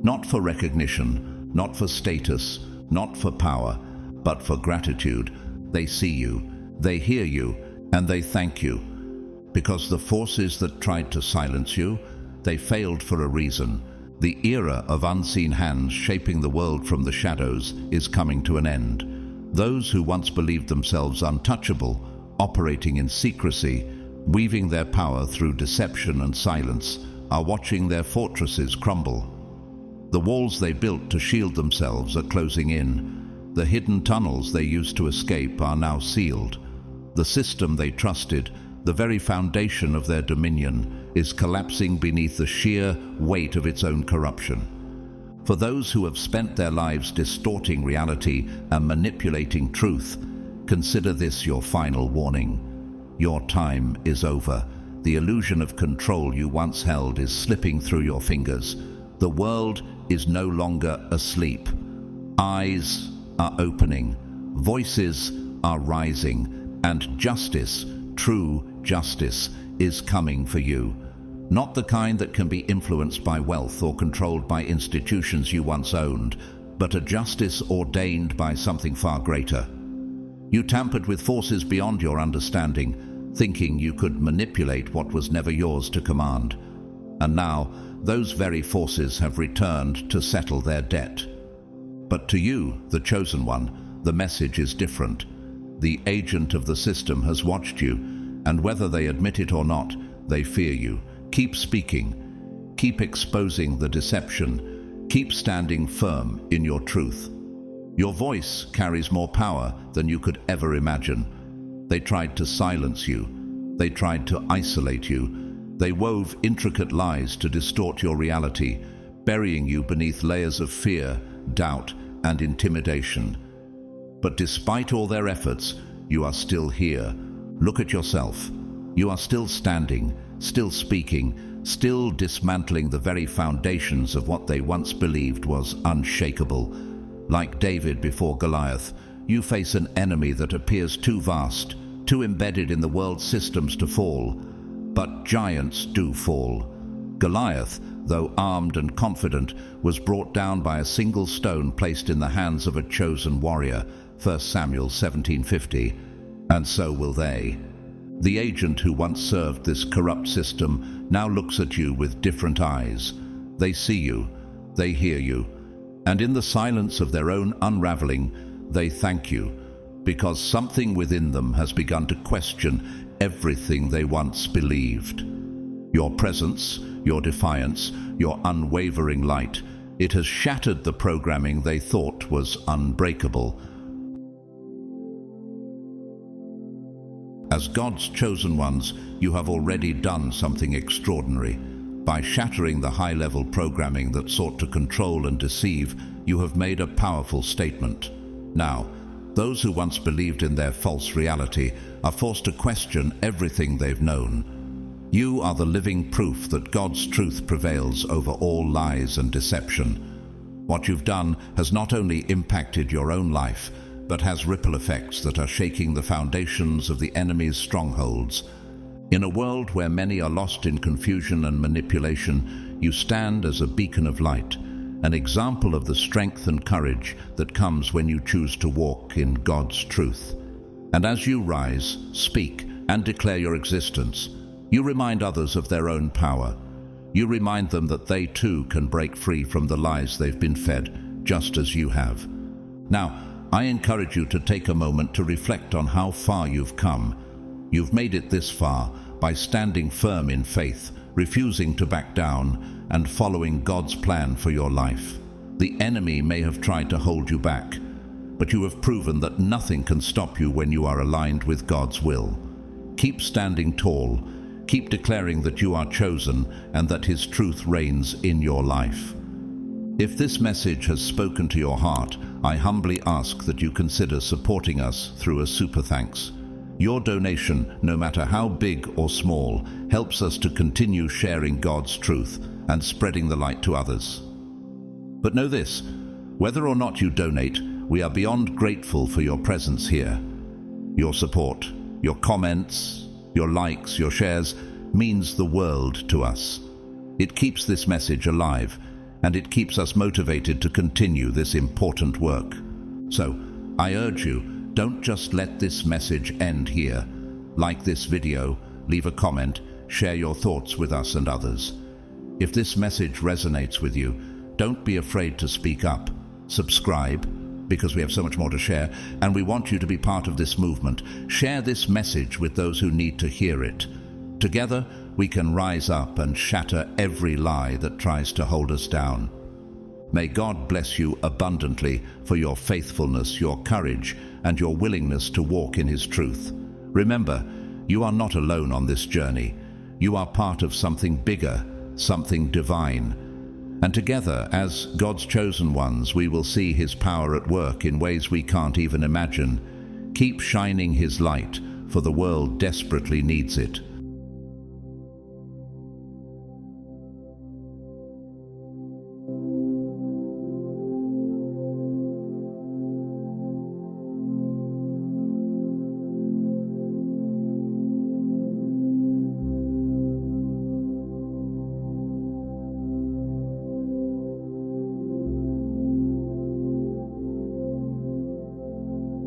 Not for recognition, not for status, not for power, but for gratitude. They see you, they hear you, and they thank you. Because the forces that tried to silence you, they failed for a reason. The era of unseen hands shaping the world from the shadows is coming to an end. Those who once believed themselves untouchable, operating in secrecy, weaving their power through deception and silence, are watching their fortresses crumble. The walls they built to shield themselves are closing in. The hidden tunnels they used to escape are now sealed. The system they trusted, the very foundation of their dominion, is collapsing beneath the sheer weight of its own corruption. For those who have spent their lives distorting reality and manipulating truth, consider this your final warning. Your time is over. The illusion of control you once held is slipping through your fingers. The world is no longer asleep. Eyes are opening, voices are rising, and justice, true justice, is coming for you. Not the kind that can be influenced by wealth or controlled by institutions you once owned, but a justice ordained by something far greater. You tampered with forces beyond your understanding, thinking you could manipulate what was never yours to command. And now, those very forces have returned to settle their debt. But to you, the chosen one, the message is different. The agent of the system has watched you, and whether they admit it or not, they fear you. Keep speaking. Keep exposing the deception. Keep standing firm in your truth. Your voice carries more power than you could ever imagine. They tried to silence you. They tried to isolate you. They wove intricate lies to distort your reality, burying you beneath layers of fear, doubt, and intimidation. But despite all their efforts, you are still here. Look at yourself. You are still standing, still speaking, still dismantling the very foundations of what they once believed was unshakable. Like David before Goliath, you face an enemy that appears too vast, too embedded in the world's systems to fall. But giants do fall. Goliath, though armed and confident, was brought down by a single stone placed in the hands of a chosen warrior, 1 Samuel 17:50, and so will they. The agent who once served this corrupt system now looks at you with different eyes. They see you, they hear you, and in the silence of their own unraveling, they thank you, because something within them has begun to question everything they once believed. Your presence, your defiance, your unwavering light, it has shattered the programming they thought was unbreakable. As God's chosen ones, you have already done something extraordinary. By shattering the high-level programming that sought to control and deceive, you have made a powerful statement. Now, those who once believed in their false reality are forced to question everything they've known. You are the living proof that God's truth prevails over all lies and deception. What you've done has not only impacted your own life, but has ripple effects that are shaking the foundations of the enemy's strongholds. In a world where many are lost in confusion and manipulation, you stand as a beacon of light, an example of the strength and courage that comes when you choose to walk in God's truth. And as you rise, speak, and declare your existence, you remind others of their own power. You remind them that they too can break free from the lies they've been fed, just as you have. Now, I encourage you to take a moment to reflect on how far you've come. You've made it this far by standing firm in faith, refusing to back down, and following God's plan for your life. The enemy may have tried to hold you back, but you have proven that nothing can stop you when you are aligned with God's will. Keep standing tall. Keep declaring that you are chosen and that His truth reigns in your life. If this message has spoken to your heart, I humbly ask that you consider supporting us through a super thanks. Your donation, no matter how big or small, helps us to continue sharing God's truth and spreading the light to others. But know this, whether or not you donate, we are beyond grateful for your presence here. Your support, your comments, your likes, your shares means the world to us. It keeps this message alive, and it keeps us motivated to continue this important work. So, I urge you, don't just let this message end here. Like this video, leave a comment, share your thoughts with us and others. If this message resonates with you, don't be afraid to speak up. Subscribe, because we have so much more to share, and we want you to be part of this movement. Share this message with those who need to hear it. Together, we can rise up and shatter every lie that tries to hold us down. May God bless you abundantly for your faithfulness, your courage, and your willingness to walk in His truth. Remember, you are not alone on this journey. You are part of something bigger, something divine. And together, as God's chosen ones, we will see His power at work in ways we can't even imagine. Keep shining His light, for the world desperately needs it.